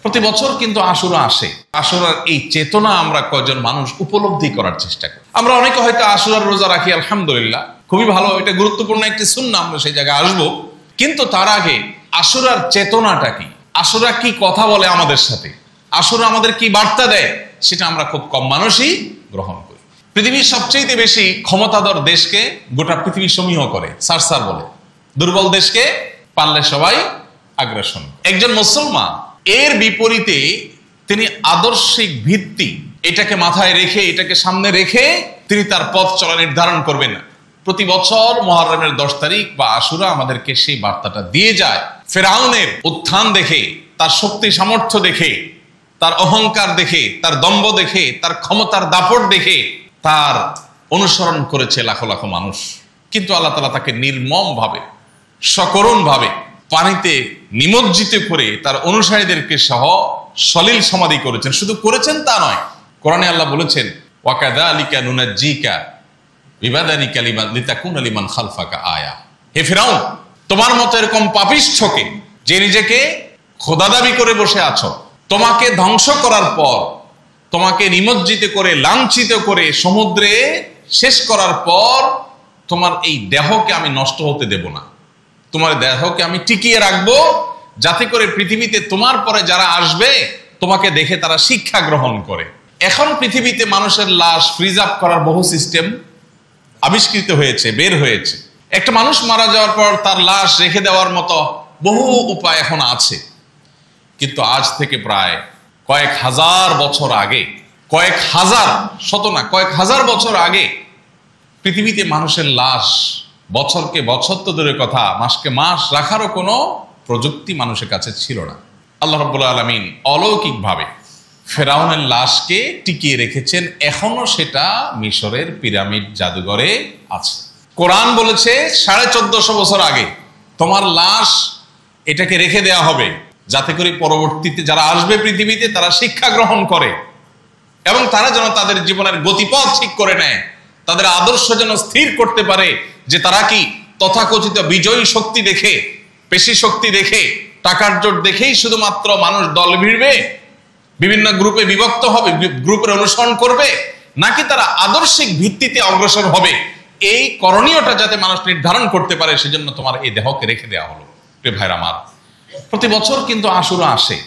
প্রতি বছর কিন্তু আশুরা আসে। আশুরার এই চেতনা আমরা কয়জন মানুষ উপলব্ধি করার চেষ্টা করি। আমরা অনেকে হয়তো আশুরার রোজা রাখি, আলহামদুলিল্লাহ, খুবই ভালো, এটা গুরুত্বপূর্ণ একটি সুন্নাহ, আমরা সেই জায়গায় আসবো। কিন্তু তার আগে আশুরার চেতনাটা কি, আশুরা কি কথা বলে আমাদের সাথে, আশুরা আমাদের কি বার্তা দেয়, সেটা আমরা খুব কম মানুষই গ্রহণ করি। পৃথিবীর সবচেয়ে বেশি ক্ষমতাধর দেশকে গোটা পৃথিবী সমীহ করে, সারসার বলে। দুর্বল দেশকে পারলে সবাই আগ্রাসন। একজন মুসলমান এর বিপরীতে তিনি আদর্শিক ভিত্তি এটাকে মাথায় রেখে, এটাকে সামনে রেখে তিনি তার পথ চলা নির্ধারণ করবেন। প্রতি বছর মুহররমের 10 তারিখ বা আশুরা আমাদেরকে সেই বার্তাটা দিয়ে যায়। ফেরাউনের উত্থান দেখে, তার শক্তি সামর্থ্য দেখে, তার অহংকার দেখে, তার দম্ভ দেখে, তার ক্ষমতার দাপট দেখে তার অনুসরণ করেছে লাখো লাখো মানুষ। কিন্তু আল্লাহ তাআলা তাকে নির্মম ভাবে, সকরুণ ভাবে পানিতে নিমজ্জিত করে তার অনুসারীদেরকে সহ সলিল সমাধি করেছেন। শুধু করেছেন তা নয়, কোরআনে আল্লাহ বলেছেন, ওয়াকাযালিকা নুনাজ্জিকা বিবাদানিকা লিতাকুনা লিমান খালফাকা আয়া। হে ফিরাউন, তোমার মতো এরকম পাপিষ্ঠকে, যে নিজেকে খোদা দাবি করে বসে আছো, তোমাকে ধ্বংস করার পর, তোমাকে নিমজ্জিত করে, লাঞ্ছিত করে সমুদ্রে শেষ করার পর তোমার এই দেহকে আমি নষ্ট হতে দেব না। তোমার দেহকে আমি টিকিয়ে রাখবো, যাতে করে পৃথিবীতে তোমার পরে যারা আসবে তোমাকে দেখে তারা শিক্ষা গ্রহণ করে। এখন পৃথিবীতে মানুষের লাশ ফ্রিজ আপ করার বহু সিস্টেম আবিষ্কৃত হয়েছে, বের হয়েছে। একটা মানুষ মারা যাওয়ার পর তার লাশ রেখে দেওয়ার মতো বহু উপায় এখন আছে। কিন্তু আজ থেকে প্রায় কয়েক হাজার বছর আগে, কয়েক হাজার, শত না, কয়েক হাজার বছর আগে পৃথিবীতে মানুষের লাশ বছরকে বছর তো দূরের কথা, মাসকে মাস রাখারও কোনো প্রযুক্তি মানুষের কাছে ছিল না। আল্লাহ রাব্বুল আলামিন অলৌকিকভাবে ফেরাউনের লাশকে টিকিয়ে রেখেছেন। এখনো সেটা মিশরের পিরামিড জাদুঘরে আছে। কোরআন বলেছে 1450 বছর আগে তোমার লাশ এটাকে রেখে দেয়া হবে, যাতে করে পরবর্তীতে যারা আসবে পৃথিবীতে তারা শিক্ষা গ্রহণ করে এবং তারা যেন তাদের জীবনের গতিপথ ঠিক করে নেয়, তাদের আদর্শ যেন স্থির করতে পারে যে তারা কি তথাকথিত বিজয়ী শক্তি দেখে, পেশি শক্তি দেখে, টাকার জোট দেখেই শুধুমাত্র মানুষ দল ভিড়বে, বিভিন্ন গ্রুপে বিভক্ত হবে, গ্রুপের অনুসরণ করবে, নাকি তারা আদর্শিক ভিত্তিতে অগ্রসর হবে। এই করণীয়টা যাতে মানুষ নির্ধারণ করতে পারে, সেজন্য তোমার এই দেহকে রেখে দেওয়া হলো। প্রিয় ভাইরা আমার, প্রতি বছর কিন্তু আশুরা আসে।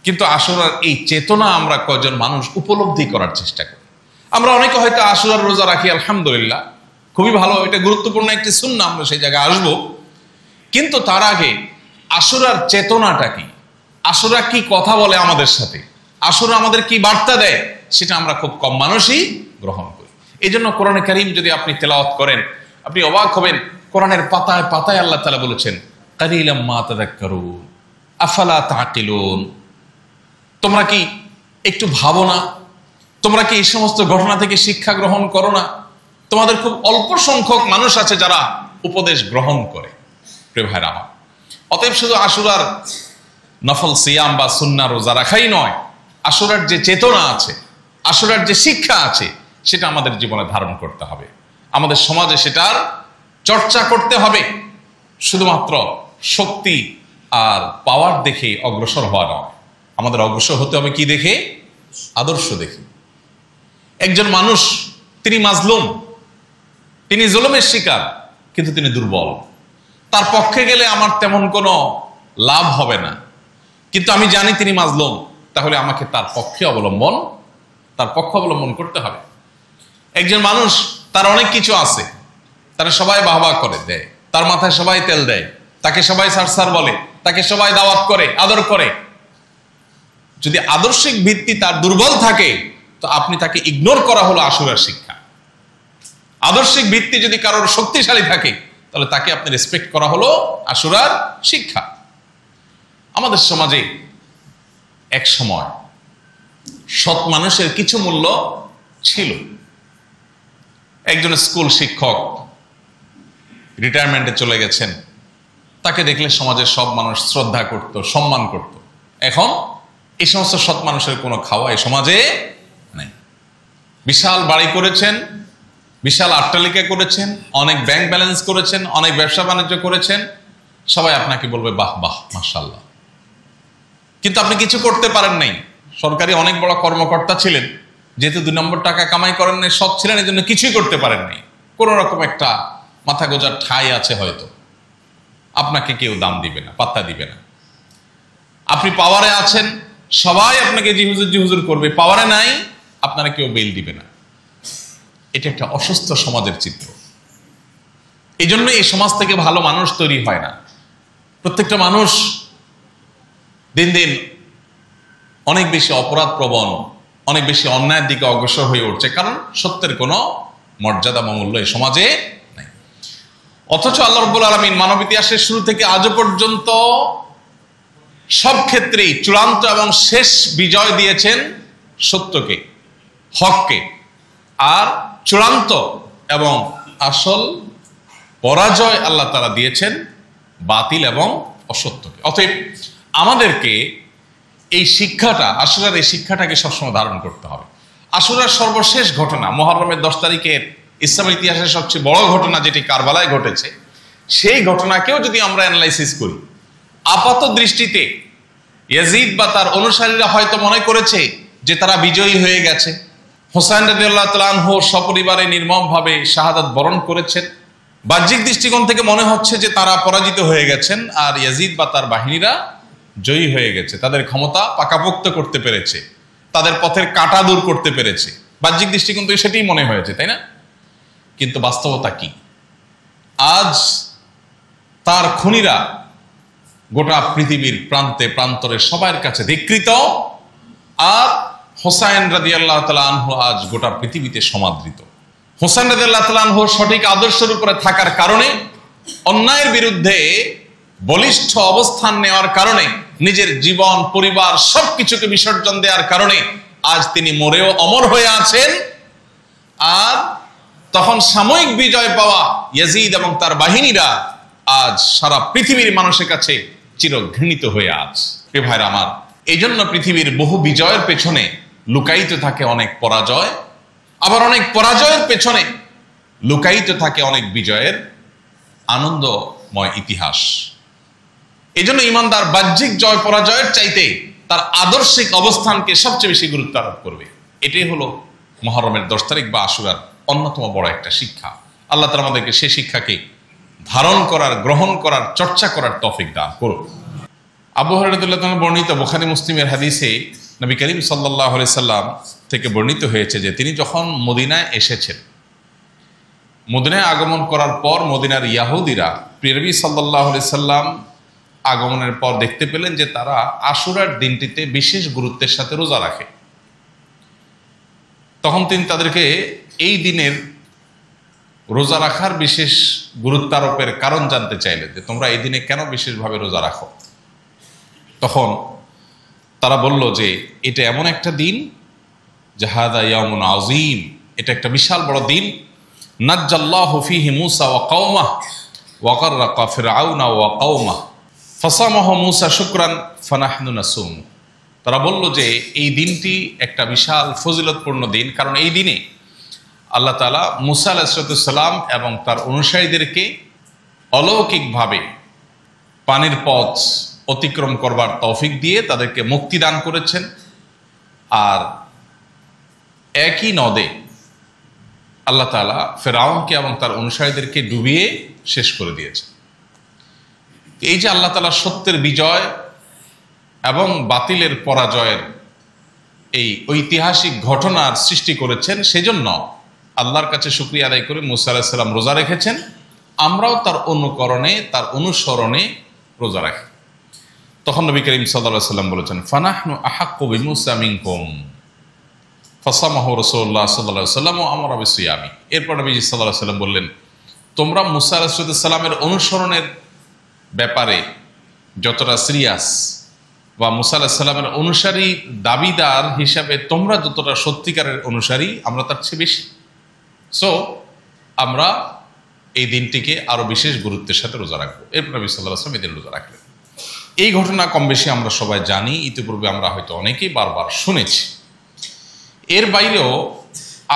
কিন্তু আশুরার এই চেতনা আমরা কয়জন মানুষ উপলব্ধি করার চেষ্টা করি। আমরা অনেকে হয়তো আশুরার রোজা রাখি, আলহামদুলিল্লাহ, খুবই ভালো, এটা গুরুত্বপূর্ণ একটি সুন্নাহ, আমরা সেই জায়গায় আসবো। কিন্তু তার আগে আশুরার চেতনাটা কি, আশুরা কি কথা বলে আমাদের সাথে, আশুরা আমাদের কি বার্তা দেয়, সেটা আমরা খুব কম মানুষই গ্রহণ করি। এই জন্য কোরআনে কারীম যদি আপনি তেলাওয়াত করেন, আপনি অবাক হবেন। কোরআনের পাতায় পাতায় আল্লাহ তাআলা বলেছেন, কালিলাম মা তাযাক্কারুন আফালা তাকিলুন। তোমরা কি একটু ভাবো না? তোমরা কি এই সমস্ত ঘটনা থেকে শিক্ষা গ্রহণ করো না? তোমাদের খুব অল্প সংখ্যক মানুষ আছে যারা উপদেশ গ্রহণ করে। প্রিয় ভাইরা আমার, অতএব শুধু আশুরার নফল সিয়াম বা সুন্নাহ রোজা রাখাই নয়, আশুরার যে চেতনা আছে, আশুরার যে শিক্ষা আছে, সেটা আমাদের জীবনে ধারণ করতে হবে। আমাদের সমাজে সেটার চর্চা করতে হবে। শুধুমাত্র শক্তি আর পাওয়ার দেখে অগ্রসর হওয়া নয়, আমাদের অগ্রসর হতে হবে কি দেখে? আদর্শ দেখে। একজন মানুষ, তিনি মাজলুম, তিনি জুলুমের শিকার, কিন্তু তিনি দুর্বল। তার পক্ষে গেলে আমার তেমন কোনো লাভ হবে না, কিন্তু আমি জানি তিনি মাজলুম, তাহলে আমাকে তার পক্ষ অবলম্বন করতে হবে। একজন মানুষ, তার অনেক কিছু আছে, তারা সবাই বাহবা করে দেয়, তার মাথায় সবাই তেল দেয়, তাকে সবাই সারসার বলে, তাকে সবাই দাওয়াত করে, আদর করে। যদি আদর্শিক ভিত্তি তার দুর্বল থাকে, তো আপনি তাকে ইগনোর করা হলো আশুরার শিক্ষা। আদর্শিক ভিত্তি যদি কারোর শক্তিশালী থাকে, তাহলে তাকে আপনি রেসপেক্ট করা হলো আশুরার শিক্ষা। আমাদের সমাজে এক সময় সৎ মানুষের কিছু মূল্য ছিল। একজন স্কুল শিক্ষক রিটায়ারমেন্টে চলে গেছেন, তাকে দেখলে সমাজের সব মানুষ শ্রদ্ধা করত, সম্মান করত। এখন এই সমস্ত সৎ মানুষের কোনো খাওয়া এই সমাজে নেই। বিশাল বাড়ি করেছেন, বিশাল অট্টালিকা করেছেন, অনেক ব্যাংক ব্যালেন্স করেছেন, অনেক ব্যবসা বাণিজ্য করেছেন, সবাই আপনাকে বলবে বাহ বাহ মাশাআল্লাহ। কিন্তু আপনি কিছু করতে পারেন নাই। সরকারি অনেক বড় কর্মকর্তা ছিলেন, যেহেতু 2 নম্বর টাকা কামাই করেন নাই, সৎ ছিলেন, এই জন্য কিছুই করতে পারেন নাই। কোন রকম একটা মাথা গোজার ঠাঁই আছে হয়তো, আপনাকে কেউ দাম দিবে না, পাত্তা দিবে না। আপনি পাওয়ারে আছেন, সবাই আপনাকে জি হুজুর করবে, পাওয়ারে নাই, আপনারা কেউ বেল দিবে না। এটা একটা অসুস্থ সমাজের চিত্র। এই জন্য এই সমাজ থেকে ভালো মানুষ তৈরি হয় না। প্রত্যেকটা মানুষ দিন দিন অনেক বেশি অপরাধ প্রবণ, অনেক বেশি অন্যায়ের দিকে অগ্রসর হয়ে উঠছে, কারণ সত্যের কোনো মর্যাদা মূল্য এই সমাজে নাই। অথচ আল্লাহ রাব্বুল আলামিন মানব ইতিহাসের শুরু থেকে আজও পর্যন্ত সব ক্ষেত্রেই চূড়ান্ত এবং শেষ বিজয় দিয়েছেন সত্যকে, হককে, আর চূড়ান্ত এবং আসল পরাজয় আল্লাহ তাআলা দিয়েছেন বাতিল এবং অসত্যকে। অতএব আমাদেরকে এই শিক্ষাটা, আশুরার এই শিক্ষাটাকে সবসময় ধারণ করতে হবে। আশুরার সর্বশেষ ঘটনা, মুহররমের 10 তারিখের ইসলামের ইতিহাসের সবচেয়ে বড় ঘটনা যেটি কারবালায় ঘটেছে, সেই ঘটনাকেও যদি আমরা অ্যানালাইসিস করি, আপাত দৃষ্টিতে ইয়াজিদ বা তার অনুসারীরা হয়তো মনে করেছে যে তারা বিজয়ী হয়ে গেছে। হোসাইন রাদিয়াল্লাহু তাআলা আনহু সপরিবারে নির্মমভাবে শাহাদাত বরণ করেছেন। বাহ্যিক দৃষ্টিকোণ থেকে মনে হচ্ছে যে তারা পরাজিত হয়ে গেছেন, আর ইয়াজিদ বা তার বাহিনীরা জয়ী হয়ে গেছে, তাদের ক্ষমতা পাকাপোক্ত করতে পেরেছে, তাদের পথের কাঁটা দূর করতে পেরেছে। বাহ্যিক দৃষ্টিকোণ থেকে সেটাই মনে হয়েছে, তাই না? কিন্তু বাস্তবতা কি? আজ তার খুনিরা গোটা পৃথিবীর প্রান্তে প্রান্তরে সবার কাছে ধিক্কৃত, আর হোসাইন রাদিয়াল্লাহু তাআলা আনহু আজ গোটা পৃথিবীতে সমাদৃত। হোসাইন রাদিয়াল্লাহু তাআলা আনহু সঠিক আদর্শের উপরে থাকার কারণে, অন্যায়ের বিরুদ্ধে বলিষ্ঠ অবস্থান নেওয়ার কারণে, নিজের জীবন পরিবার সবকিছুকে বিসর্জন দেওয়ার কারণে আজ তিনি মরেও অমর হয়ে আছেন। আর তখন সাময়িক বিজয় পাওয়া ইয়াজিদ এবং তার বাহিনীরা আজ সারা পৃথিবীর মানুষের কাছে চিরঘৃণিত হয়ে আছে। প্রিয় ভাইরা আমার, এই জন্য পৃথিবীর বহু বিজয়ের পেছনে লুকায়িত থাকে অনেক পরাজয়, আবার অনেক পরাজয়ের পেছনে লুকায়িত থাকে অনেক বিজয়ের আনন্দময় ইতিহাস। এই জন্য ইমানদার বাহ্যিক জয় পরাজয়ের চাইতে তার আদর্শিক অবস্থানকে সবচেয়ে বেশি গুরুত্ব আরোপ করবে। এটাই হলো মুহররমের 10 তারিখ বা আশুরার অন্যতম বড় একটা শিক্ষা। আল্লাহ তাআলা আমাদেরকে সেই শিক্ষাকে ধারণ করার, গ্রহণ করার, চর্চা করার তৌফিক দান করুন। আবু হুরায়রা রাদিয়াল্লাহু তাআলা বর্ণিত বুখারী মুসলিমের হাদিসে নবী করিম সাল্লাল্লাহু আলাইহি সাল্লাম থেকে বর্ণিত হয়েছে যে তিনি যখন মদিনায় এসেছেন, মদিনায় আগমন করার পর মদিনার ইহুদিরা প্রিয় নবী সাল্লাল্লাহু আলাইহি সাল্লাম আগমনের পর দেখতে পেলেন যে তারা আশুরার দিনটিতে বিশেষ গুরুত্বের সাথে রোজা রাখে। তখন তিনি তাদেরকে এই দিনের রোজা রাখার বিশেষ গুরুত্বারোপের কারণ জানতে চাইলেন, যে তোমরা এই দিনে কেন বিশেষভাবে রোজা রাখো? তখন তারা বলল যে এটা এমন একটা দিন, জাহাদা ইয়াউমুন আযীম, এটা একটা বিশাল বড় দিন। নাজ্জাল্লাহু ফীহি মূসা ওয়া কওমাহ ওয়া গাররাকা ফিরআউনা ওয়া কওমাহ ফাসামাহু মূসা শুকরান ফানাহনু নাসুম। তারা বলল যে এই দিনটি একটা বিশাল ফজিলতপূর্ণ দিন, কারণ এই দিনে আল্লাহ তাআলা মূসা আলাইহিস সালাম এবং তার অনুসারীদেরকে অলৌকিকভাবে পানির পথ অতিক্রম করবার তৌফিক দিয়ে তাদেরকে মুক্তি দান করেছেন, আর একই নদে আল্লাহ তাআলা ফেরাউনকে এবং তার অনুসারীদেরকে ডুবিয়ে শেষ করে দিয়েছেন। এই যে আল্লাহ তাআলা সত্যের বিজয় এবং বাতিলের পরাজয়ের এই ঐতিহাসিক ঘটনার সৃষ্টি করেছেন, সেজন্য আল্লাহর কাছে শুকরিয়া আদায় করে মূসা আলাইহিস সালাম রোজা রেখেছেন। আমরাও তার অনুকরণে, তার অনুসরণে রোজা রাখি। তখন নবী করিম সাল্লাল্লাহু আলাইহি ওয়াসাল্লাম বলেছেন, ফানাহনু আহাক্কু বিমূসা মিনকুম ফাসামাহু রাসূলুল্লাহ সাল্লাল্লাহু আলাইহি ওয়াসাল্লাম ওয়া আমারা বিসিয়ামি। এরপর নবী সাল্লাল্লাহু আলাইহি ওয়াসাল্লাম বললেন, তোমরা মূসা আলাইহিস সালামের অনুসরণের ব্যাপারে যতটা সিরিয়াস, বা মূসা আলাইহিস সালামের অনুসারী দাবিদার হিসাবে তোমরা যতটা সত্যিকারের অনুসারী, আমরা তার চেয়ে বেশি। সো আমরা এই দিনটিকে আরো বিশেষ গুরুত্বের সাথে রোজা রাখবো। এরপর নবী সাল্লাল্লাহু আলাইহি ওয়াসাল্লাম এদিন রোজা রাখলেন। এই ঘটনা কম বেশি আমরা সবাই জানি, ইতিপূর্বে আমরা হয়তো অনেকেই বারবার শুনেছি। এর বাইরেও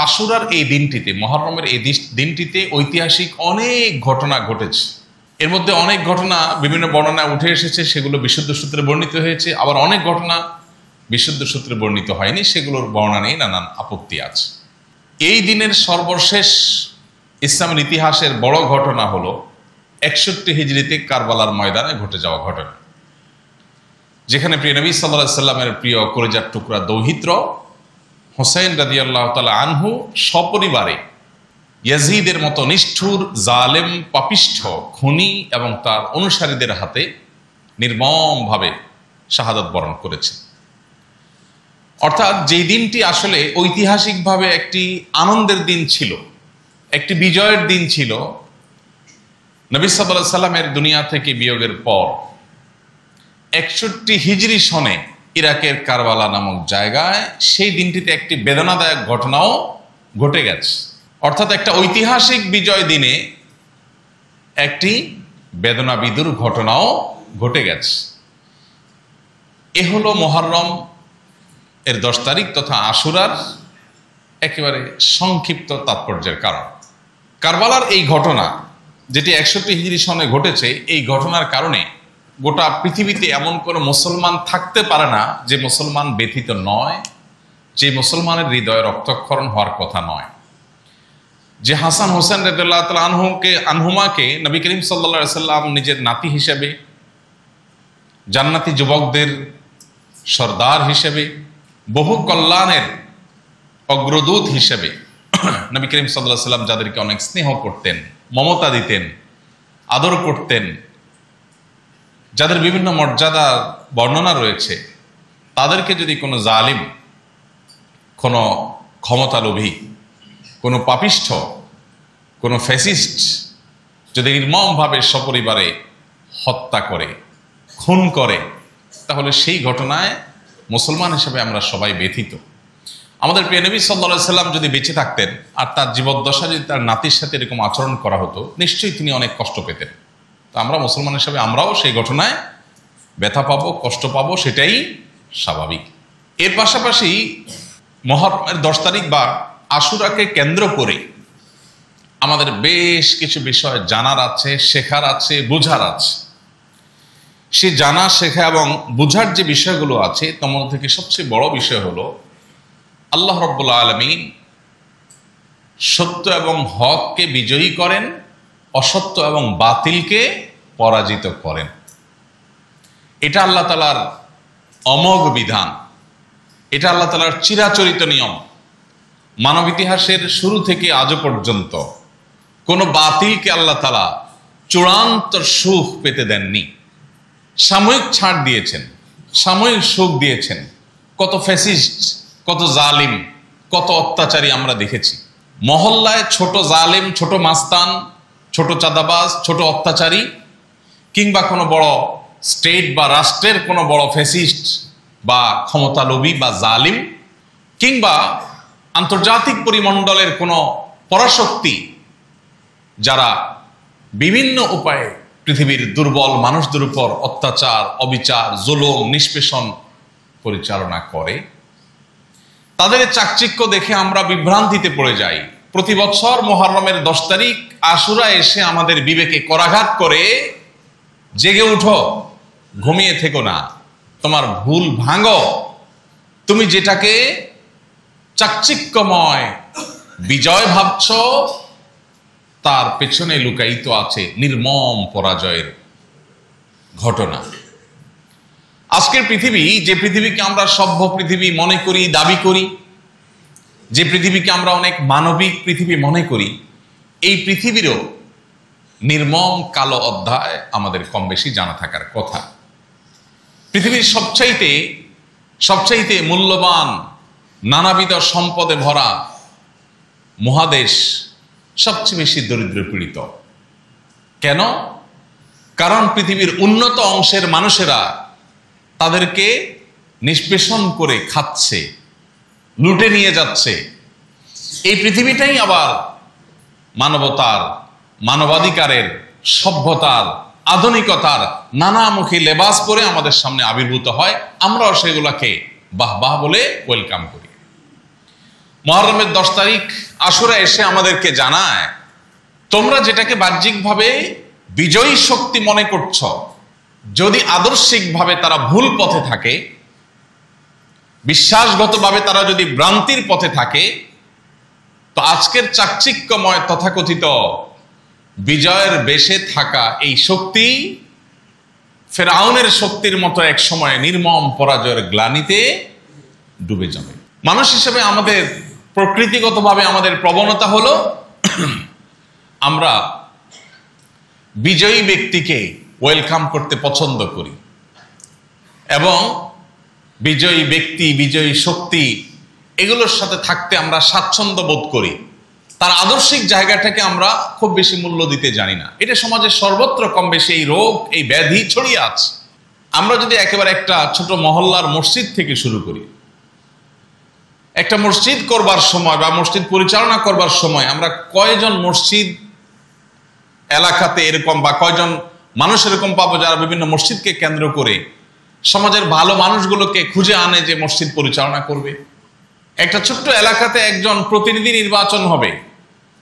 আশুরার এই দিনটিতে, মুহররমের এই দিনটিতে ঐতিহাসিক অনেক ঘটনা ঘটেছে। এর মধ্যে অনেক ঘটনা বিভিন্ন বর্ণনায় উঠে এসেছে, সেগুলো বিশুদ্ধ সূত্রে বর্ণিত হয়েছে। আবার অনেক ঘটনা বিশুদ্ধ সূত্রে বর্ণিত হয়নি, সেগুলোর বর্ণনা নিয়ে নানান আপত্তি আছে। এই দিনের সর্বশেষ ইসলামের ইতিহাসের বড় ঘটনা হলো 61 হিজরিতে কারবালার ময়দানে ঘটে যাওয়া ঘটনা, যেখানে প্রিয় নবী সাল্লাল্লাহু আলাইহি সাল্লামের প্রিয় কলিজার টুকরা দৌহিত্র হোসেন রাদিয়াল্লাহু তাআলা আনহু সপরিবারে ইয়াজিদের মতো নিষ্ঠুর, জালেম, পাপিষ্ঠ, খুনি এবং তার অনুসারীদের হাতে নির্মমভাবে শাহাদাত বরণ করেছে। অর্থাৎ যেই দিনটি আসলে ঐতিহাসিকভাবে একটি আনন্দের দিন ছিল, একটি বিজয়ের দিন ছিল, নবী সাল্লাল্লাহু আলাইহি সাল্লামের দুনিয়া থেকে বিয়োগের পর 61 হিজরি সনে ইরাকের কারবালা নামক জায়গায় সেই দিনটিতে একটি বেদনাদায়ক ঘটনাও ঘটে গেছে। অর্থাৎ একটা ঐতিহাসিক বিজয় দিনে একটি বেদনাবিদুর ঘটনাও ঘটে গেছে। এ হলো মুহররম এর 10 তারিখ তথা আশুরার একেবারে সংক্ষিপ্ত তাৎপর্যের কারণ। কারবালার এই ঘটনা যেটি 61 হিজরি সনে ঘটেছে, এই ঘটনার কারণে গোটা পৃথিবীতে এমন কোনো মুসলমান থাকতে পারে না যে মুসলমান ব্যথিত নয়, যে মুসলমানের হৃদয়ে রক্তক্ষরণ হওয়ার কথা নয়। যে হাসান হোসেন রাদিয়াল্লাহু তাআলা আনহুমাকে নবী করিম সাল্লাল্লাহু আলাইহি সাল্লাম নিজের নাতি হিসেবে, জান্নাতি যুবকদের সর্দার হিসেবে, বহু কল্যাণের অগ্রদূত হিসেবে নবী করিম সাল্লাল্লাহু আলাইহি সাল্লাম যাদেরকে অনেক স্নেহ করতেন, মমতা দিতেন, আদর করতেন, যাদের বিভিন্ন মর্যাদার বর্ণনা রয়েছে, তাদেরকে যদি কোনো জালিম, কোনো ক্ষমতালোভী, কোনো পাপিষ্ঠ, কোনো ফ্যাসিস্ট যদি নির্মমভাবে সপরিবারে হত্যা করে, খুন করে, তাহলে সেই ঘটনায় মুসলমান হিসেবে আমরা সবাই ব্যথিত। আমাদের প্রিয় নবী সাল্লাল্লাহু আলাইহি সাল্লাম যদি বেঁচে থাকতেন আর তার জীবদ্দশা যদি তার নাতির সাথে এরকম আচরণ করা হতো, নিশ্চয়ই তিনি অনেক কষ্ট পেতেন। তো আমরা মুসলমান হিসেবে আমরাও সেই ঘটনায় ব্যথা পাবো, কষ্ট পাবো, সেটাই স্বাভাবিক। এর পাশাপাশি মুহররমের 10 তারিখ বা আশুরাকে কেন্দ্র করে আমাদের বেশ কিছু বিষয় জানার আছে, শেখার আছে, বোঝার আছে। সে জানা, শেখা এবং বোঝার যে বিষয়গুলো আছে তার মধ্যে থেকে সবচেয়ে বড় বিষয় হলো আল্লাহ রাব্বুল আলামিন সত্য এবং হককে বিজয়ী করেন, অসত্য এবং বাতিলকে পরাজিত করেন। এটা আল্লাহ তাআলার অমোঘ বিধান, এটা আল্লাহ তাআলার চিরাচরিত নিয়ম। মানব ইতিহাসের শুরু থেকে আজও পর্যন্ত কোনো বাতিলকে আল্লাহ তাআলা চূড়ান্ত সুখ পেতে দেননি। সাময়িক ছাড় দিয়েছেন, সাময়িক সুখ দিয়েছেন। কত ফ্যাসিস্ট, কত জালিম, কত অত্যাচারী আমরা দেখেছি। মহল্লায় ছোট জালিম, ছোট মাস্তান, ছোট চাঁদাবাজ, ছোট অত্যাচারী, কিংবা কোনো বড় স্টেট বা রাষ্ট্রের কোনো বড় ফ্যাসিস্ট বা ক্ষমতালোভী বা জালিম, কিংবা আন্তর্জাতিক পরিমণ্ডলের কোনো পরাশক্তি যারা বিভিন্ন উপায়ে পৃথিবীর দুর্বল মানুষদের উপর অত্যাচার, অবিচার, জুলুম, নিষ্পেষণ পরিচালনা করে, তাদের চাকচিক্য দেখে আমরা বিভ্রান্তিতে পড়ে যাই। প্রতি বছর মুহররমের 10 তারিখ আশুরা এসে আমাদের বিবেকে করাঘাত করে, জেগে উঠো, ঘুমিয়ে থেকো না, তোমার ভুল ভাঙো। তুমি যেটাকে চাকচিক্যময় বিজয় ভাবছ, তার পেছনে লুকায়িত আছে নির্মম পরাজয়ের ঘটনা। আজকের পৃথিবী, যে পৃথিবীকে আমরা সভ্য পৃথিবী মনে করি, দাবি করি, যে পৃথিবীকে আমরা অনেক মানবিক পৃথিবী মনে করি, এই পৃথিবীরও নির্মম কালো অধ্যায় আমাদের কম বেশি জানা থাকার কথা। পৃথিবীর সবচাইতে মূল্যবান, নানাবিধ সম্পদে ভরা মহাদেশ সবচেয়ে বেশি দরিদ্র পীড়িত। কেন? কারণ পৃথিবীর উন্নত অংশের মানুষেরা তাদেরকে নিষ্পেষণ করে খাচ্ছে, লুটে নিয়ে যাচ্ছে। এই পৃথিবীটাই আবার মানবতার, মানবাধিকারের, সভ্যতার, আধুনিকতার নানামুখী লেবাস পরে আমাদের সামনে আবির্ভূত হয়। আমরাও সেগুলোকে বাহ বাহ বলে ওয়েলকাম করি। মুহররমের 10 তারিখ আশুরা এসে আমাদেরকে জানায়, তোমরা যেটাকে বাহ্যিকভাবে বিজয়ী শক্তি মনে করছ, যদি আদর্শিকভাবে তারা ভুল পথে থাকে, বিশ্বাসগতভাবে তারা যদি ভ্রান্তির পথে থাকে, তো আজকের চাকচিক্যময় তথাকথিত বিজয়ের বেশে থাকা এই শক্তি ফেরাউনের শক্তির মতো এক সময় নির্মম পরাজয়ের গ্লানিতে ডুবে যাবে। মানুষ হিসেবে আমাদের প্রকৃতিগতভাবে আমাদের প্রবণতা হলো আমরা বিজয়ী ব্যক্তিকে ওয়েলকাম করতে পছন্দ করি এবং বিজয়ী ব্যক্তি, বিজয়ী শক্তি এগুলোর সাথে থাকতে আমরা স্বাচ্ছন্দ্য বোধ করি। তার আদর্শিক জায়গাটাকে আমরা খুব বেশি মূল্য দিতে জানি না। এটা সমাজের সর্বত্র কম বেশি এই রোগ, এই ব্যাধি ছড়িয়ে আছে। আমরা যদি একেবারে একটা ছোট মহল্লার মসজিদ থেকে শুরু করি, একটা মসজিদ করবার সময় বা মসজিদ পরিচালনা করবার সময় আমরা কয়জন মসজিদ এলাকাতে এরকম বা কয়জন মানুষ এরকম পাবো যারা বিভিন্ন মসজিদকে কেন্দ্র করে সমাজের ভালো মানুষগুলোকে খুঁজে আনে যে মসজিদ পরিচালনা করবে। একটা ছোট্ট এলাকাতে একজন প্রতিনিধি নির্বাচন হবে,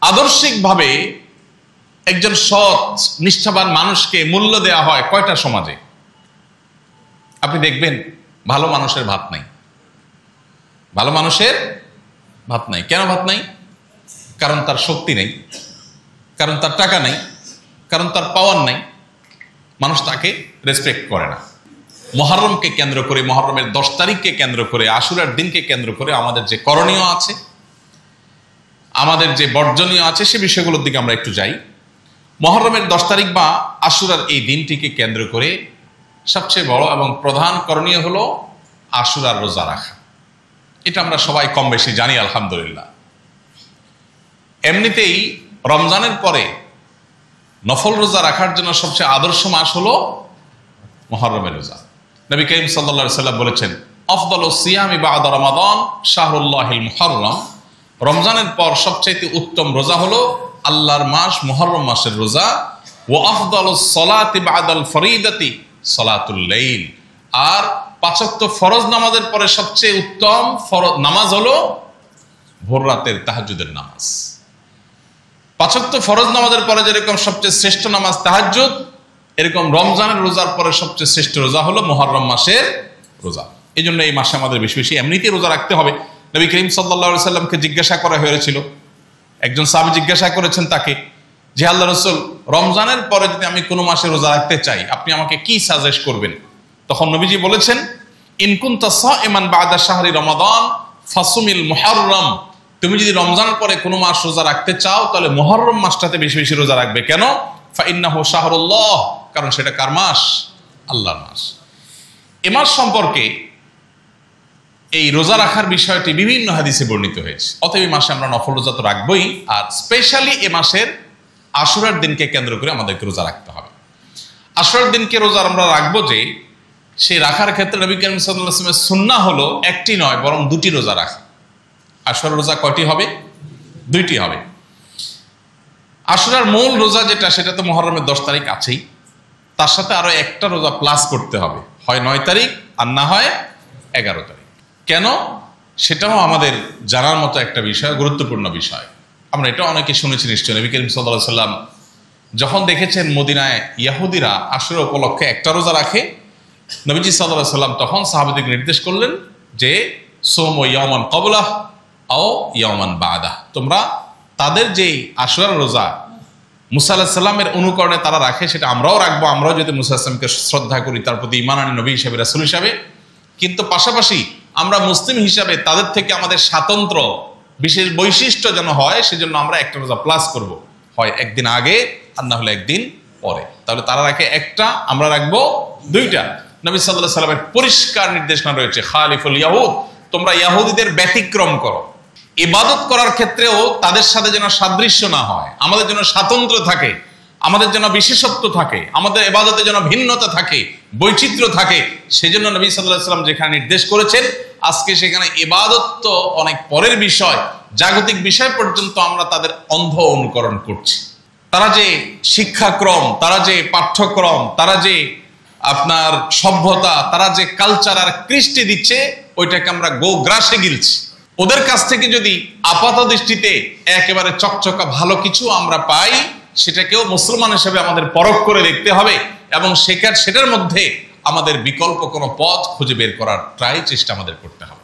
আদর্শিকভাবে একজন সৎ নিষ্ঠাবান মানুষকে মূল্য দেওয়া হয় কয়টা সমাজে? আপনি দেখবেন ভালো মানুষের ভাত নাই। ভালো মানুষের ভাত নাই। কেন ভাত নাই? কারণ তার শক্তি নেই, কারণ তার টাকা নেই, কারণ তার পাওয়ার নেই। মানুষ তাকে রেসপেক্ট করে না। মুহররমকে কেন্দ্র করে, মুহররমের 10 তারিখকে কেন্দ্র করে, আশুরার দিনকে কেন্দ্র করে আমাদের যে করণীয় আছে, আমাদের যে বর্জনীয় আছে, সে বিষয়গুলোর দিকে আমরা একটু যাই। মুহররমের 10 তারিখ বা আশুরার এই দিনটিকে কেন্দ্র করে সবচেয়ে বড় এবং প্রধান করণীয় হলো আশুরার রোজা রাখা। এটা আমরা সবাই কম বেশি জানি আলহামদুলিল্লাহ। এমনিতেই রমজানের পরে নফল রোজা রাখার জন্য সবচেয়ে আদর্শ মাস হলো মুহররমের রোজা। নবী করিম সাল্লাল্লাহু আলাইহি ওয়াসাল্লাম বলেছেন, আফদালুস সিয়ামি বা'দা রমাদান শাহরুল্লাহিল মুহররম। রমজানের পর সবচেয়ে উত্তম রোজা হলো আল্লাহর মাস মুহররম মাসের রোজা। ওয়া আফদালুস সালাতি বা'দাল ফরিদাতি সালাতুল লাইল। আর 5 ওয়াক্ত ফরজ নামাজের পরে সবচেয়ে উত্তম নামাজ হলো ভোর রাতের তাহাজ্জুদের নামাজ। 5 ওয়াক্ত ফরজ নামাজের পরে যেরকম সবচেয়ে শ্রেষ্ঠ নামাজ তাহাজ্জুদ, এরকম রমজানের রোজার পরে সবচেয়ে শ্রেষ্ঠ রোজা হলো মুহররম মাসের রোজা। এই জন্য এই মাসে আমাদের বেশি বেশি এমনিতেই রোজা রাখতে হবে। নবী করিম সাল্লাল্লাহু আলাইহি সাল্লামকে জিজ্ঞাসা করা হয়েছিল, একজন সাহাবী জিজ্ঞাসা করেছেন তাকে যে, আল্লাহ রাসূল, রমজানের পরে যদি আমি কোনো মাসে রোজা রাখতে চাই, আপনি আমাকে কি সাজেস্ট করবেন? তখন নবীজি বলেছেন, ইন কুনতা সাইমান বা'দা শাহরি রমাদান ফাসুমিল মুহররম। তুমি যদি রমজানের পরে কোনো মাস রোজা রাখতে চাও তাহলে মুহররম মাসটাতে বেশি বেশি রোজা রাখবে। কেন? ফাইন্নাহু শাহরুল্লাহ, কারণ সেটা কার মাস? আল্লাহর মাস। এ মাস সম্পর্কে এই রোজা রাখার বিষয়টি বিভিন্ন হাদিসে বর্ণিত হয়েছে। অতএব এই মাসে আমরা নফল রোজা তো রাখবই, আর স্পেশালি এ মাসের আশুরার দিনকে কেন্দ্র করে আমাদেরকে রোজা রাখতে হবে। আশুরার দিনকে রোজা আমরা রাখবো যে, সেই রাখার ক্ষেত্রে নবী করিম সাল্লাল্লাহু আলাইহি ওয়াসাল্লামের সুন্নাহ হলো একটি নয় বরং 2টি রোজা রাখা। আশুরার রোজা কয়টি হবে? 2টি হবে। আশুরার মূল রোজা যেটা, সেটা তো মুহররমের 10 তারিখ আছেই, তার সাথে আরো একটা রোজা প্লাস করতে হবে, হয় 9 তারিখ আর না হয় 11 তারিখ। কেন? সেটাও আমাদের জানার মতো একটা বিষয়, গুরুত্বপূর্ণ বিষয়। আমরা এটা অনেকে শুনেছি নিশ্চয়। নবী করিম সাল্লাল্লাহু আলাইহি ওয়াসাল্লাম যখন দেখেছেন মদিনায় ইহুদিরা আশুরা উপলক্ষে একটা রোজা রাখে, নবীজি সাল্লাল্লাহু আলাইহি ওয়াসাল্লাম তখন সাহাবাদেরকে নির্দেশ করলেন যে, সোমু ইয়াওমান ক্বাবলাহ আও ইয়াওমান বা'দাহ। তোমরা তাদের যে আশুরার রোজা মুসা আলাইহিস সালামের অনুকরণে তারা রাখে, সেটা আমরাও রাখবো। আমরাও যদি মুসা আলাইহিস সালামকে শ্রদ্ধা করি, তার প্রতি ঈমান আনি নবী হিসেবে, রাসূল হিসেবে, কিন্তু পাশাপাশি আমরা মুসলিম হিসাবে তাদের থেকে আমাদের স্বাতন্ত্র্য বিশেষ বৈশিষ্ট্য যেন হয়, সেজন্য আমরা একটা রোজা প্লাস করব, হয় একদিন আগে আর না হলে একদিন পরে। তাহলে তারা রাখে একটা, আমরা রাখবো 2টা। নবী সাল্লাল্লাহু আলাইহি ওয়াসাল্লামের পরিষ্কার নির্দেশনা রয়েছে, খালিফুল ইয়াহুদ, তোমরা ইহুদিদের ব্যতিক্রম করো। ইবাদত করার ক্ষেত্রেও তাদের সাথে যেন সাদৃশ্য না হয়, আমাদের যেন স্বাতন্ত্র্য থাকে, আমাদের যেন বিশেষত্ব থাকে, আমাদের ইবাদতে যেন ভিন্নতা থাকে, বৈচিত্র্য থাকে। সেজন্য নবী সাল্লাল্লাহু আলাইহি ওয়াসাল্লাম যেখানে নির্দেশ করেছেন, আজকে সেখানে ইবাদত তো অনেক পরের বিষয়, জাগতিক বিষয় পর্যন্ত আমরা তাদের অন্ধ অনুকরণ করছি। তারা যে শিক্ষাক্রম, তারা যে পাঠ্যক্রম, তারা যে আপনার সভ্যতা, তারা যে কালচার আর কৃষ্টি দিচ্ছে, ওইটাকে আমরা গোগ্রাসে গিলছি। ওদের কাছ থেকে যদি আপাত দৃষ্টিতে একেবারে চকচকা ভালো কিছু আমরা পাই, সেটাকেও মুসলমান হিসেবে আমাদের পরখ করে দেখতে হবে এবং সেটার মধ্যে আমাদের বিকল্প কোনো পথ খুঁজে বের করার চেষ্টা আমাদের করতে হবে।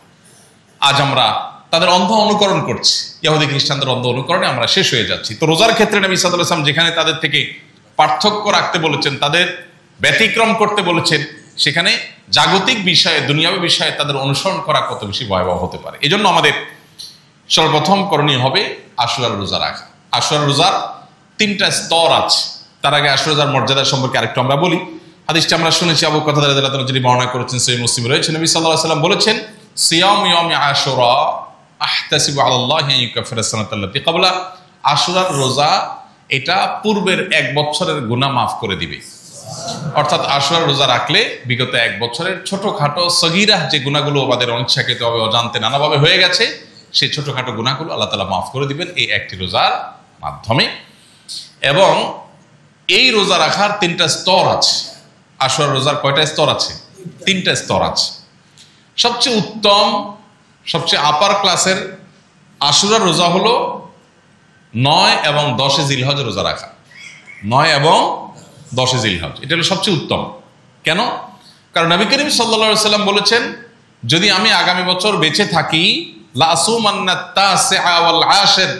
আজ আমরা তাদের অন্ধ অনুকরণ করছি, ইহুদি খ্রিস্টানদের অন্ধ অনুকরণে আমরা শেষ হয়ে যাচ্ছি। তো রোজার ক্ষেত্রে নবী সাল্লাল্লাহু আলাইহি ওয়াসাল্লাম যেখানে তাদের থেকে পার্থক্য রাখতে বলেছেন, তাদের ব্যতিক্রম করতে বলেছেন, সেখানে জাগতিক বিষয়ে, দুনিয়াবী বিষয়ে তাদের অনুসরণ করা কত বেশি ভয়াবহ হতে পারে। এই জন্য আমাদের সর্বপ্রথম করণীয় হবে আশুরার রোজা রাখা। আশুরার রোজার 3টা স্তর আছে। তার আগে আশুরার রোজার মর্যাদা সম্পর্কে আরেকটু আমরা বলি। হাদিসটা আমরা শুনেছি, আবু কাতাদা রাদিয়াল্লাহু আনহু যিনি বর্ণনা করেছেন, সহিহ মুসলিম রয়েছে। নবী সাল্লাল্লাহু আলাইহি ওয়াসাল্লাম বলেছেন, সিয়াম ইয়াউমি আশুরা আহতাসিবু আলাল্লাহি আন ইউকাফিরা সানাতাল্লাতী ক্বাবলা। আশুরার রোজা এটা পূর্বের 1 বছরের গুনাহ মাফ করে দিবে। অর্থাৎ আশুরার রোজা রাখলে বিগত 1 বছরের ছোটখাটো সগীরা যে গুনাহগুলো আমাদের অনিচ্ছাকৃতভাবে অজান্তে নানাভাবে হয়ে গেছে, সেই ছোটখাটো গুনাহগুলো আল্লাহ তাআলা মাফ করে দিবেন এই একটি রোজার মাধ্যমে। এবং এই রোজা রাখার 3টা স্তর আছে। আশুরার রোজার কয়টা স্তর আছে? 3টা স্তর আছে। সবচেয়ে উত্তম, সবচেয়ে আপার ক্লাসের আশুরার রোজা হলো 9 এবং 10 জিলহজ রোজা রাখা। 9 এবং 10 জিলহজ, এটা হলো সবচেয়ে উত্তম। কেন? কারণ নবী করিম সাল্লাল্লাহু আলাইহি ওয়াসাল্লাম বলেছেন, যদি আমি আগামী বছর বেঁচে থাকি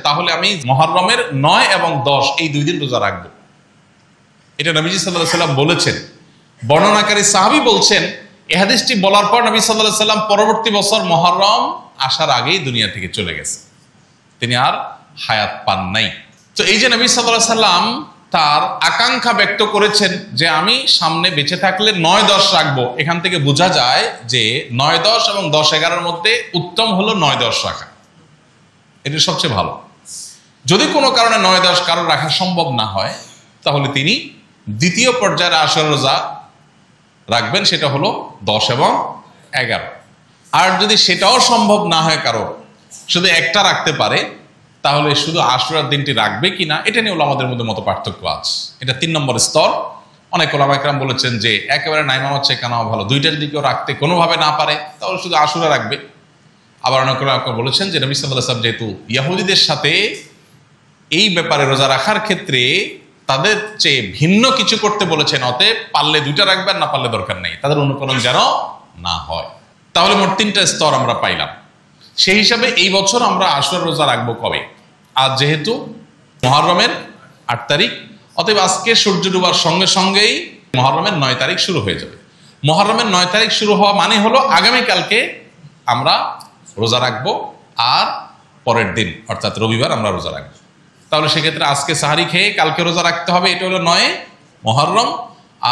তাহলে আমি মুহররমের 9 এবং 10 এই 2 দিন রোজা রাখবো। এটা নবীজি সাল্লাল্লাহু আলাইহি ওয়াসাল্লাম বলেছেন। বর্ণনাকারী সাহাবী বলছেন, এই হাদিসটি বলার পর নবী সাল্লাল্লাহু আলাইহি ওয়াসাল্লাম পরবর্তী বছর মুহররম আসার আগেই দুনিয়া থেকে চলে গেছে, তিনি আর হায়াত পান নাই। তো এই যে নবী সাল্লাল্লাহু আলাইহি ওয়াসাল্লাম তার আকাঙ্ক্ষা ব্যক্ত করেছেন যে আমি সামনে বেঁচে থাকলে 9-10 রাখবো, এখান থেকে বোঝা যায় যে 9-10 এবং 10-11-র মধ্যে উত্তম হলো 9-10 রাখা, এটা সবচেয়ে ভালো। যদি কোনো কারণে 9-10 কারো রাখা সম্ভব না হয়, তাহলে তিনি দ্বিতীয় পর্যায়ের আশুরা রোজা রাখবেন, সেটা হলো 10 এবং 11। আর যদি সেটাও সম্ভব না হয়, কারো শুধু একটা রাখতে পারে, তাহলে শুধু আশুরার দিনটি রাখবে কিনা এটা নিয়ে আমাদের মধ্যে মত পার্থক্য আছে। এটা 3 নম্বর স্তর। অনেক ওলামা একরাম বলেছেন যে একেবারে নাইমা হচ্ছে কেন ভালো, 2টার দিকেও রাখতে কোনোভাবে না পারে তাহলে শুধু আশুরা রাখবে। আবার অনেক ওলামা বলেছেন যে নবী সাল্লাল্লাহু আলাইহি ওয়াসাল্লাম যেহেতু ইহুদিদের সাথে এই ব্যাপারে রোজা রাখার ক্ষেত্রে তাদের চেয়ে ভিন্ন কিছু করতে বলেছেন, অতএব পারলে 2টা রাখবেন, না পারলে দরকার নেই, তাদের অনুকরণ যেন না হয়। তাহলে মোট 3টা স্তর আমরা পাইলাম। সেই হিসাবে এই বছর আমরা আশুরার রোজা রাখবো কবে? আজ যেহেতু মুহররমের 8 তারিখ, অতএব আজকে সূর্য ডুবার সঙ্গে সঙ্গেই মুহররমের 9 তারিখ শুরু হয়ে যাবে। মুহররমের 9 তারিখ শুরু হওয়া মানে হলো আগামীকালকে আমরা রোজা রাখবো, আর পরের দিন অর্থাৎ রবিবার আমরা রোজা রাখবো। তাহলে সেক্ষেত্রে আজকে সাহারি খেয়ে কালকে রোজা রাখতে হবে, এটা হলো 9 মুহররম।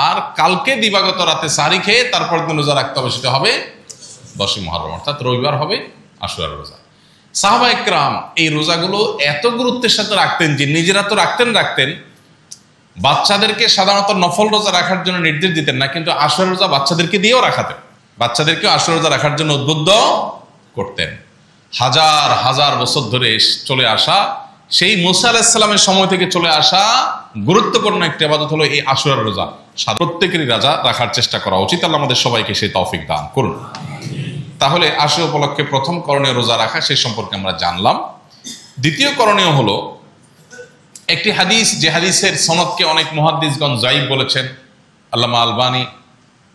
আর কালকে দিবাগত রাতে সাহারি খেয়ে তারপর দিন রোজা রাখতে হবে, সেটা হবে 10 মুহররম, অর্থাৎ রবিবার হবে আশুরার রোজা। সাহাবা একরাম এই রোজাগুলো এত গুরুত্বের সাথে রাখতেন যে নিজেরা তো রাখতেন, বাচ্চাদেরকে সাধারণত নফল রোজা রাখার জন্য নির্দেশ দিতেন না, কিন্তু আশুরার রোজা বাচ্চাদেরকে দিয়েও রাখাতেন, বাচ্চাদেরকেও আশুরার রোজা রাখার জন্য উদ্বুদ্ধ করতেন। হাজার হাজার বছর ধরে চলে আসা, সেই মুসা আলাইহিস সালামের সময় থেকে চলে আসা গুরুত্বপূর্ণ একটি ইবাদত হলো এই আশুরার রোজা। প্রত্যেকেরই রোজা রাখার চেষ্টা করা উচিত। আল্লাহ আমাদের সবাইকে সেই তৌফিক দান করুন। তাহলে আশুরা উপলক্ষে প্রথম করণীয় রোজা রাখা, সেই সম্পর্কে আমরা জানলাম। দ্বিতীয় করণীয় হলো একটি হাদিস, যে হাদিসের সনদকে অনেক মুহাদ্দিসগণ যায়িফ বলেছেন। আল্লামা আলবানী,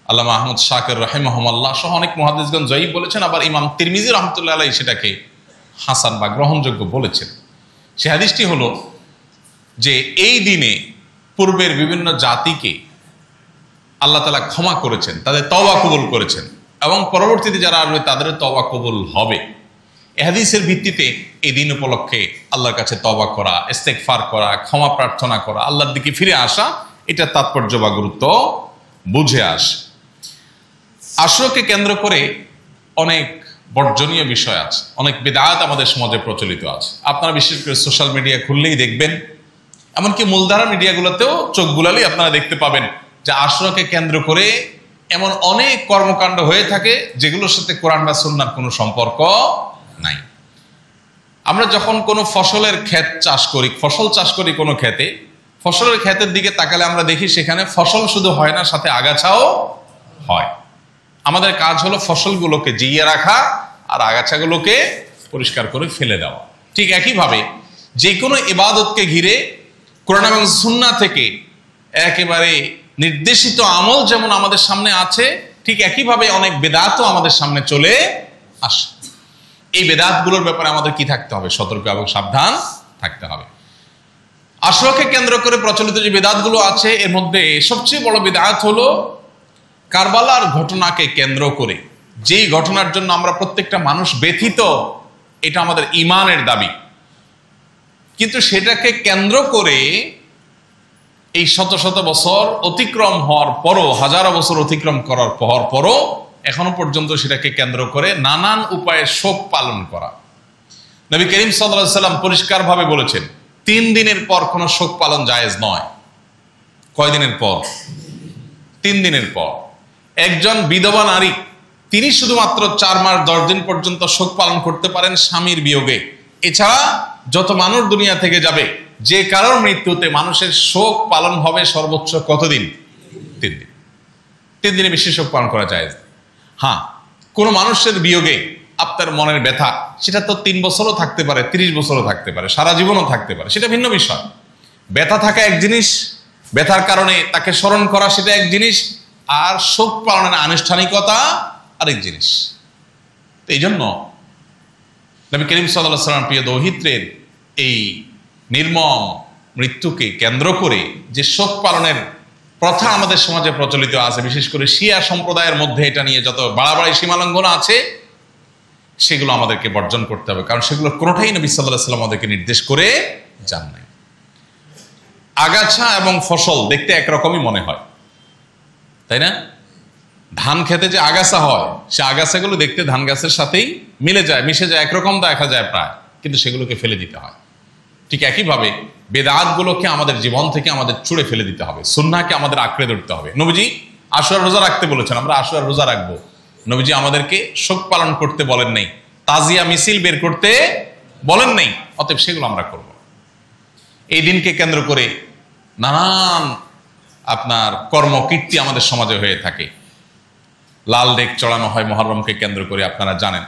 আল্লামা আহমদ শাকির রাহিমাহুল্লাহ সহ অনেক মুহাদ্দিসগণ যায়িফ বলেছেন। আবার ইমাম তিরমিজি রাহমাতুল্লাহ আলাইহি সেটাকে হাসান বা গ্রহণযোগ্য বলেছেন। সে হাদিসটি হলো যে এই দিনে পূর্বের বিভিন্ন জাতিকে আল্লাহ তাআলা ক্ষমা করেছেন, তাদের তওবা কবুল করেছেন, এবং পরবর্তীতে যারা আসবে তাদের তওবা কবুল হবে। এই হাদিসের ভিত্তিতে এই দিন উপলক্ষে আল্লাহর কাছে তওবা করা, ইস্তেগফার করা, ক্ষমা প্রার্থনা করা, আল্লাহর দিকে ফিরে আসা, এটা তাৎপর্য বা গুরুত্ব বুঝে আসে। আশুরাকে কেন্দ্র করে অনেক বর্জনীয় বিষয় আছে, অনেক বিদআত আমাদের সমাজে প্রচলিত আছে। আপনারা বিশেষ করে সোশ্যাল মিডিয়া খুললেই দেখবেন, এমনকি মূলধারা মিডিয়াগুলোতেও চোখ বুলালেই আপনারা দেখতে পাবেন যে আশুরাকে কেন্দ্র করে এমন অনেক কর্মকাণ্ড হয়ে থাকে যেগুলোর সাথে কোরআন বা সুন্নাহর কোনো সম্পর্ক নাই। আমরা যখন কোনো ফসলের ক্ষেত চাষ করি, ফসল চাষ করি কোনো ক্ষেতে, ফসলের ক্ষেতের দিকে তাকালে আমরা দেখি সেখানে ফসল শুধু হয় না, সাথে আগাছাও হয়। আমাদের কাজ হলো ফসলগুলোকে জিইয়ে রাখা আর আগাছাগুলোকে পরিষ্কার করে ফেলে দেওয়া। ঠিক একইভাবে যে কোনো ইবাদতকে ঘিরে কোরআন এবং সুন্নাহ থেকে একেবারে নির্দেশিত আমল যেমন আমাদের সামনে আছে, ঠিক একইভাবে অনেক বেদাতও আমাদের সামনে চলে আসে। এই বেদাতগুলোর ব্যাপারে আমাদের কি থাকতে হবে? সতর্ক এবং সাবধান থাকতে হবে। আশুরাকে কেন্দ্র করে প্রচলিত যে বেদাতগুলো আছে, এর মধ্যে সবচেয়ে বড় বেদাত হলো কারবালার ঘটনাকে কেন্দ্র করে, যেই ঘটনার জন্য আমরা প্রত্যেকটা মানুষ ব্যথিত, এটা আমাদের ঈমানের দাবি, কিন্তু সেটাকে কেন্দ্র করে এই শত শত বছর অতিক্রম হওয়ার পরও, হাজারো বছর অতিক্রম করার পরও এখনো পর্যন্ত সেটাকে কেন্দ্র করে নানান উপায়ে শোক পালন করা। নবী করিম সাল্লাল্লাহু আলাইহি ওয়াসাল্লাম পরিষ্কারভাবে বলেছেন 3 দিনের পর কোনো শোক পালন জায়েজ নয়। কয় দিনের পর? 3 দিনের পর। একজন বিধবা নারী, তিনি শুধুমাত্র 4 মাস 10 দিন পর্যন্ত শোক পালন করতে পারেন স্বামীর বিয়োগে। এছাড়া যত মানুষ দুনিয়া থেকে যাবে, যে কারোর মৃত্যুতে মানুষের শোক পালন হবে সর্বোচ্চ কতদিন? 3 দিন। 3 দিনে বেশি শোক পালন করা যায়। হ্যাঁ, কোনো মানুষের বিয়োগে আপনার মনের ব্যথা, সেটা তো 3 বছরও থাকতে পারে, 30 বছরও থাকতে পারে, সারা জীবনও থাকতে পারে, সেটা ভিন্ন বিষয়। ব্যথা থাকা এক জিনিস, ব্যথার কারণে তাকে স্মরণ করা সেটা এক জিনিস, আর শোক পালনের আনুষ্ঠানিকতা আরেক জিনিস। তো এই জন্য নবী করিম সাল্লাল্লাহু আলাইহি ওয়াসাল্লাম প্রিয় দৌহিত্রের এই নির্মম মৃত্যুকে কেন্দ্র করে যে শোক পালনের প্রথা আমাদের সমাজে প্রচলিত আছে, বিশেষ করে শিয়া সম্প্রদায়ের মধ্যে এটা নিয়ে যত বাড়াবাড়ি সীমালঙ্ঘন আছে, সেগুলো আমাদেরকে বর্জন করতে হবে, কারণ সেগুলো কোনোটাই নবী সাল্লাল্লাহু আলাইহি ওয়াসাল্লাম আমাদেরকে নির্দেশ করে যান নাই। আগাছা এবং ফসল দেখতে একরকমই মনে হয়, তাই না? ধান খেতে যে আগাছা হয়, সে আগাছাগুলো দেখতে ধান গাছের সাথেই মিলে যায়, মিশে যায়, একরকম দেখা যায় প্রায়, কিন্তু সেগুলোকে ফেলে দিতে হয়। ঠিক একইভাবে বেদাতগুলোকে আমাদের জীবন থেকে আমাদের ছুঁড়ে ফেলে দিতে হবে, সুন্নাহকে আমাদের আঁকড়ে ধরতে হবে। নবীজি আশুরার রোজা রাখতে বলেছেন, আমরা আশুরার রোজা রাখবো। নবীজি আমাদেরকে শোক পালন করতে বলেন নাই, তাজিয়া মিছিল বের করতে বলেন নাই, অতএব সেগুলো আমরা করব। এই দিনকে কেন্দ্র করে নানান আপনার কর্মকীর্তি আমাদের সমাজে হয়ে থাকে। লাল ডেক চড়ানো হয় মহররমকে কেন্দ্র করে, আপনারা জানেন।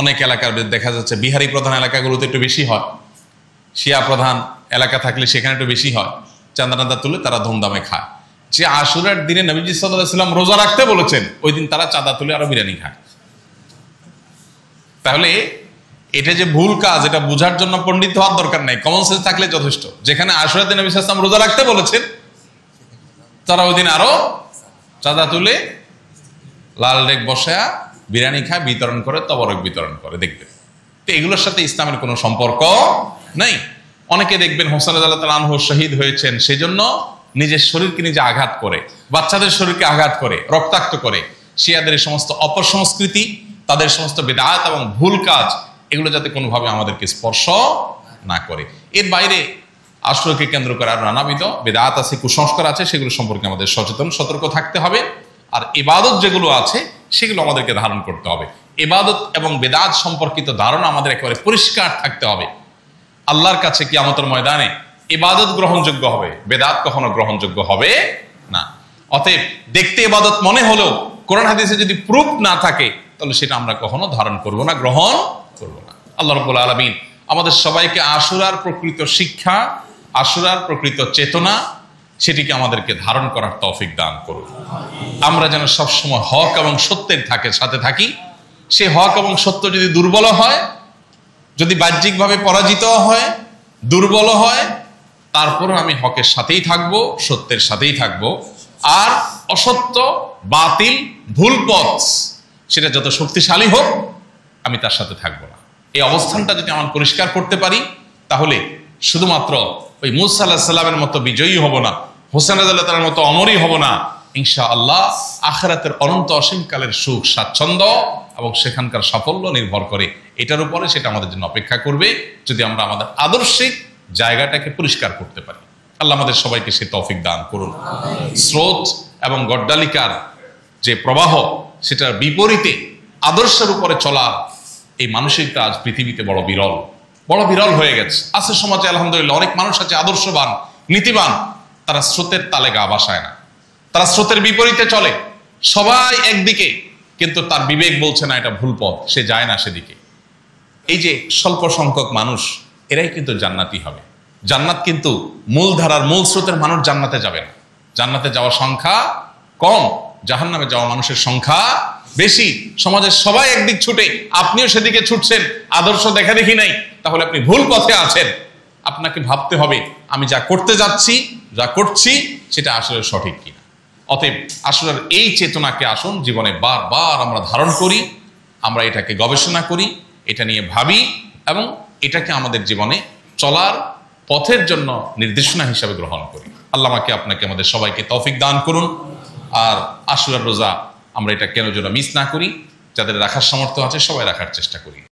অনেক এলাকার দেখা যাচ্ছে বিহারি প্রধান এলাকাগুলোতে একটু বেশি হয়, শিয়া প্রধান এলাকা থাকলে সেখানে একটু বেশি হয়। চাঁদা টান্দা তুলে তারা ধুমধামে খায়। যে আশুরার দিনে নবীজি সাল্লাল্লাহু আলাইহি ওয়াসাল্লাম রোজা রাখতে বলেছেন, ওই দিন তারা চাঁদা তুলে আরো বিরিয়ানি খায়। তাহলে এটা যে ভুল কাজ, এটা বোঝার জন্য পণ্ডিত হওয়ার দরকার নাই, কমন সেন্স থাকলে যথেষ্ট। যেখানে আশুরার দিনে নবী সাল্লাল্লাহু আলাইহি ওয়াসাল্লাম রোজা রাখতে বলেছেন, তারা ওই দিন আরো চাঁদা তুলে লাল ডেক বসায়া বিরিয়ানি খায়, বিতরণ করে, তবরক বিতরণ করে, দেখবেন। তো এগুলোর সাথে ইসলামের কোনো সম্পর্ক নেই। অনেকে দেখবেন হোসেন রাদিয়াল্লাহু আনহু শহীদ হয়েছেন, সেজন্য নিজের শরীরকে নিজে আঘাত করে, বাচ্চাদের শরীরকে আঘাত করে, রক্তাক্ত করে। শিয়াদের সমস্ত অপসংস্কৃতি, তাদের সমস্ত বেদাত এবং ভুল কাজ, এগুলো যাতে কোনোভাবে আমাদেরকে স্পর্শ না করে। এর বাইরে আশুরাকে কেন্দ্র করে আর নানাবিধ বেদাত আছে, কুসংস্কার আছে, সেগুলো সম্পর্কে আমাদের সচেতন সতর্ক থাকতে হবে। আর ইবাদত যেগুলো আছে সেগুলো আমাদেরকে ধারণ করতে হবে। ইবাদত এবং বেদাত সম্পর্কিত ধারণা আমাদের একেবারে পরিষ্কার থাকতে হবে। আল্লাহর কাছে কিয়ামতের ময়দানে ইবাদত গ্রহণযোগ্য হবে, বেদাত কখনো গ্রহণযোগ্য হবে না। অতএব দেখতে ইবাদত মনে হলেও কোরআন হাদিসে যদি প্রুফ না থাকে, তাহলে সেটা আমরা কখনো ধারণ করব না, গ্রহণ করব না। আল্লাহ রাব্বুল আলামিন আমাদের সবাইকে আশুরার প্রকৃত শিক্ষা, আশুরার প্রকৃত চেতনা, সেটিকে আমাদেরকে ধারণ করার তৌফিক দান করুন। আমরা যেন সবসময় হক এবং সত্যের সাথে থাকি। সে হক এবং সত্য যদি দুর্বল হয়, যদি বাহ্যিকভাবে পরাজিত হয়, দুর্বল হয়, তারপরও আমি হকের সাথেই থাকবো, সত্যের সাথেই থাকবো। আর অসত্য, বাতিল, ভুল পথ, সেটা যত শক্তিশালী হোক, আমি তার সাথে থাকবো না। এই অবস্থানটা যদি আমার পরিষ্কার করতে পারি, তাহলে শুধুমাত্র ওই মূসা আলাইহিস সালামের মতো বিজয়ী হব না, হোসেন রাদিয়াল্লাহু তাআলার মতো অমরই হব না। ইনশাআল্লাহ আখিরাতের অনন্ত অসীমকালের সুখ স্বাচ্ছন্দ্য এবং সেখানকার সাফল্য নির্ভর করে এটার উপরে, সেটা আমাদের জন্য অপেক্ষা করবে যদি আমরা আমাদের আদর্শিক জায়গাটাকে পরিষ্কার করতে পারি। আল্লাহ আমাদের সবাইকে সে তৌফিক দান করুন। স্রোত এবং গড্ডালিকার যে প্রবাহ, সেটার বিপরীতে আদর্শের উপরে চলা, এই মানসিকতা আজ পৃথিবীতে বড় বিরল হয়ে গেছে। আছে সমাজে আলহামদুলিল্লাহ অনেক মানুষ আছে আদর্শবান, নীতিবান, তারা স্রোতের তালে গা ভাসায় না, তারা স্রোতের বিপরীতে চলে। সবাই একদিকে, কিন্তু তার বিবেক বলছে না এটা ভুল পথ, সে যায় না সেদিকে। এই যে স্বল্প সংখ্যক মানুষ, এরাই কিন্তু জান্নাতি হবে। জান্নাত কিন্তু মূল ধারার মূল স্রোতের মানুষ জান্নাতে যাবে না। জান্নাতে যাওয়ার সংখ্যা কম, জাহান্নামে যাওয়া মানুষের সংখ্যা বেশি। সমাজের সবাই একদিক ছুটে, আপনিও সেদিকে ছুটছেন, আদর্শ দেখা দেখি নাই, তাহলে আপনি ভুল পথে আছেন। আপনাকে ভাবতে হবে আমি যা করতে যাচ্ছি, যা করছি সেটা আসলে সঠিক কিনা। অতএব আসলের এই চেতনাকে আসুন জীবনে বারবার আমরা ধারণ করি, আমরা এটাকে গবেষণা করি, এটা নিয়ে ভাবি এবং এটাকে আমাদের জীবনে চলার পথের জন্য নির্দেশনা হিসাবে গ্রহণ করি। আল্লাহ আমাকে আপনাকে আমাদের সবাইকে তৌফিক দান করুন। আর আশুরার রোজা আমরা এটা কেন যেন মিস না করি, যাদের রাখার সামর্থ্য আছে সবাই রাখার চেষ্টা করি।